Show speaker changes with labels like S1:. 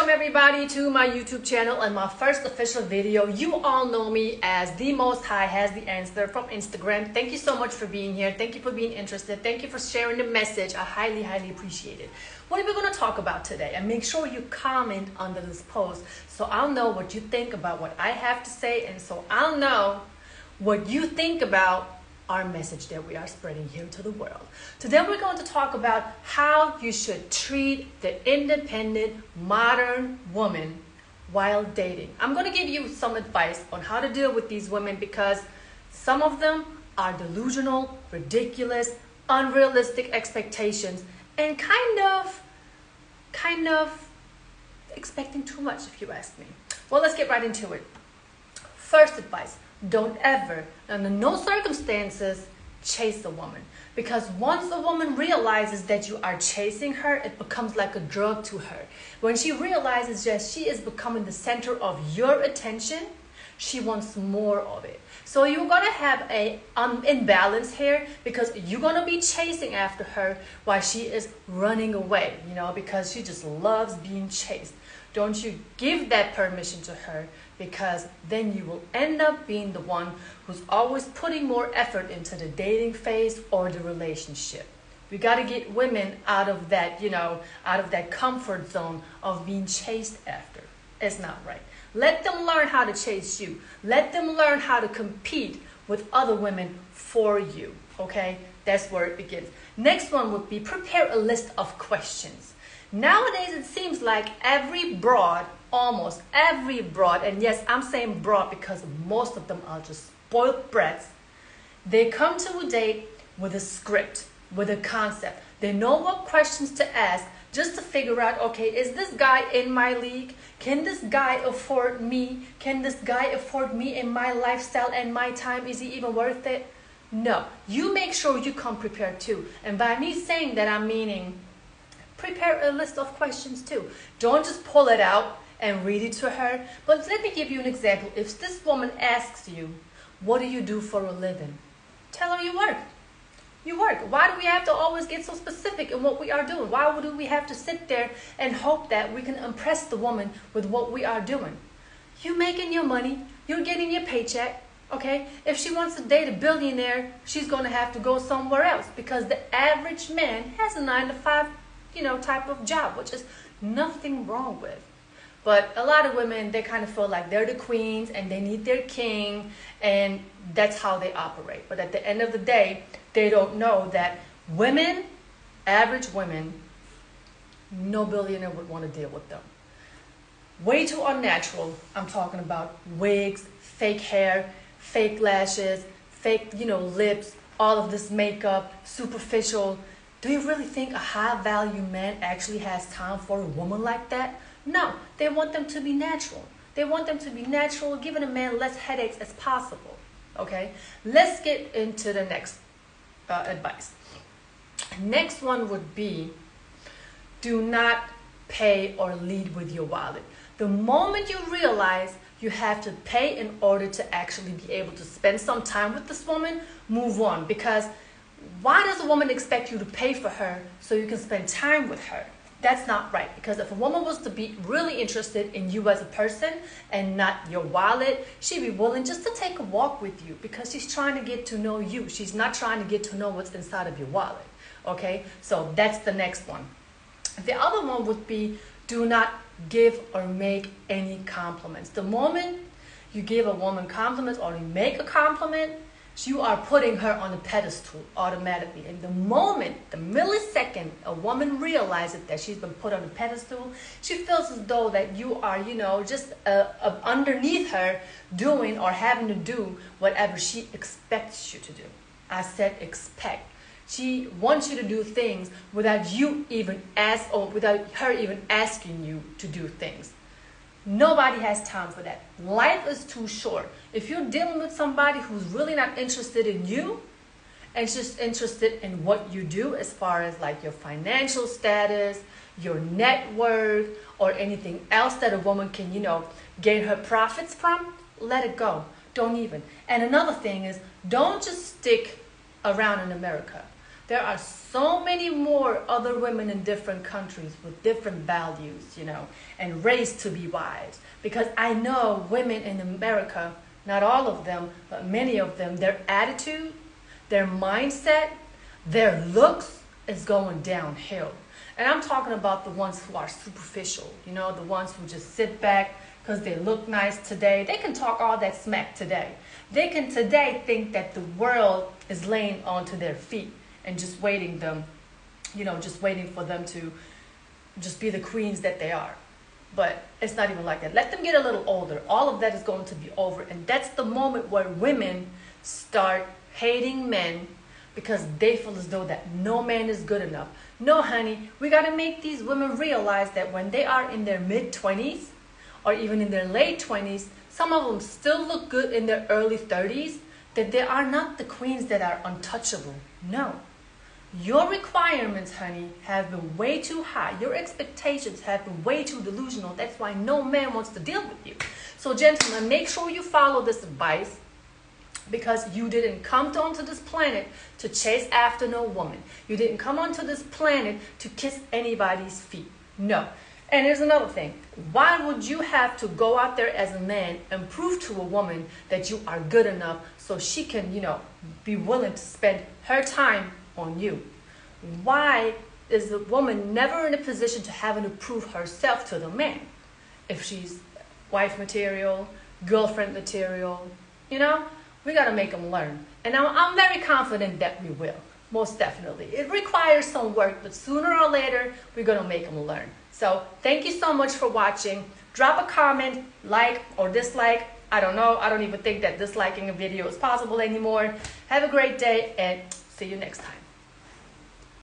S1: Welcome everybody to my YouTube channel and my first official video. You all know me as The Most High Has the Answer from Instagram. Thank you so much for being here. Thank you for being interested. Thank you for sharing the message. I highly, highly appreciate it. What are we going to talk about today? And make sure you comment under this post so I'll know what you think about what I have to say, and so I'll know what you think about our message that we are spreading here to the world. Today we're going to talk about how you should treat the independent modern woman while dating. I'm going to give you some advice on how to deal with these women because some of them are delusional, ridiculous, unrealistic expectations, and kind of expecting too much, if you ask me. Well, let's get right into it. First advice: don't ever, under no circumstances, chase a woman. Because once a woman realizes that you are chasing her, it becomes like a drug to her. When she realizes that she is becoming the center of your attention, she wants more of it. So you're going to have an imbalance here because you're going to be chasing after her while she is running away, because she just loves being chased. Don't you give that permission to her, because then you will end up being the one who's always putting more effort into the dating phase or the relationship. We got to get women out of that, out of that comfort zone of being chased after. It's not right. Let them learn how to chase you. Let them learn how to compete with other women for you, okay? That's where it begins. Next one would be prepare a list of questions. Nowadays, it seems like every broad, almost every broad, and yes, I'm saying broad because most of them are just spoiled brats. They come to a date with a script, with a concept. They know what questions to ask just to figure out, okay, is this guy in my league? Can this guy afford me? Can this guy afford me in my lifestyle and my time? Is he even worth it? No. You make sure you come prepared too. And by me saying that, I'm meaning prepare a list of questions too. Don't just pull it out and read it to her. But let me give you an example. If this woman asks you, what do you do for a living? Tell her you work. You work. Why do we have to always get so specific in what we are doing? Why do we have to sit there and hope that we can impress the woman with what we are doing? You're making your money. You're getting your paycheck. Okay? If she wants to date a billionaire, she's going to have to go somewhere else, because the average man has a 9-to-5 type of job, which is nothing wrong with. But a lot of women, they kind of feel like they're the queens and they need their king, and that's how they operate. But at the end of the day, they don't know that women, average women, no billionaire would want to deal with them. Way too unnatural. I'm talking about wigs, fake hair, fake lashes, fake, lips, all of this makeup, superficial. Do you really think a high-value man actually has time for a woman like that? No, they want them to be natural. They want them to be natural, giving a man less headaches as possible. Okay? Let's get into the next advice. Next one would be, do not pay or lead with your wallet. The moment you realize you have to pay in order to actually be able to spend some time with this woman, move on. Because why does a woman expect you to pay for her so you can spend time with her? That's not right. Because if a woman was to be really interested in you as a person and not your wallet, she'd be willing just to take a walk with you because she's trying to get to know you. She's not trying to get to know what's inside of your wallet. Okay? So that's the next one. The other one would be, do not give or make any compliments. The moment you give a woman compliments or you make a compliment, you are putting her on a pedestal automatically. And the moment, the millisecond, a woman realizes that she's been put on a pedestal, she feels as though that you are, just underneath her doing or having to do whatever she expects you to do. I said expect. She wants you to do things without you even without her even asking you to do things. Nobody has time for that. Life is too short. If you're dealing with somebody who's really not interested in you and just interested in what you do as far as like your financial status, your net worth, or anything else that a woman can, gain her profits from, let it go. Don't even. And another thing is, don't just stick around in America. There are so many more other women in different countries with different values, and raised to be wives. Because I know women in America, not all of them, but many of them, their attitude, their mindset, their looks is going downhill. And I'm talking about the ones who are superficial, the ones who just sit back because they look nice today. They can talk all that smack today. They can today think that the world is laying onto their feet and just waiting for them to just be the queens that they are. But it's not even like that. Let them get a little older. All of that is going to be over. And that's the moment where women start hating men because they feel as though that no man is good enough. No, honey, we got to make these women realize that when they are in their mid-20s or even in their late 20s, some of them still look good in their early 30s, that they are not the queens that are untouchable. No. Your requirements, honey, have been way too high. Your expectations have been way too delusional. That's why no man wants to deal with you. So, gentlemen, make sure you follow this advice, because you didn't come onto this planet to chase after no woman. You didn't come onto this planet to kiss anybody's feet. No. And here's another thing. Why would you have to go out there as a man and prove to a woman that you are good enough so she can, be willing to spend her time on you? Why is the woman never in a position to having to prove herself to the man? If she's wife material, girlfriend material, we got to make them learn. And I'm very confident that we will. Most definitely. It requires some work, but sooner or later, we're going to make them learn. So thank you so much for watching. Drop a comment, like or dislike. I don't know. I don't even think that disliking a video is possible anymore. Have a great day and see you next time.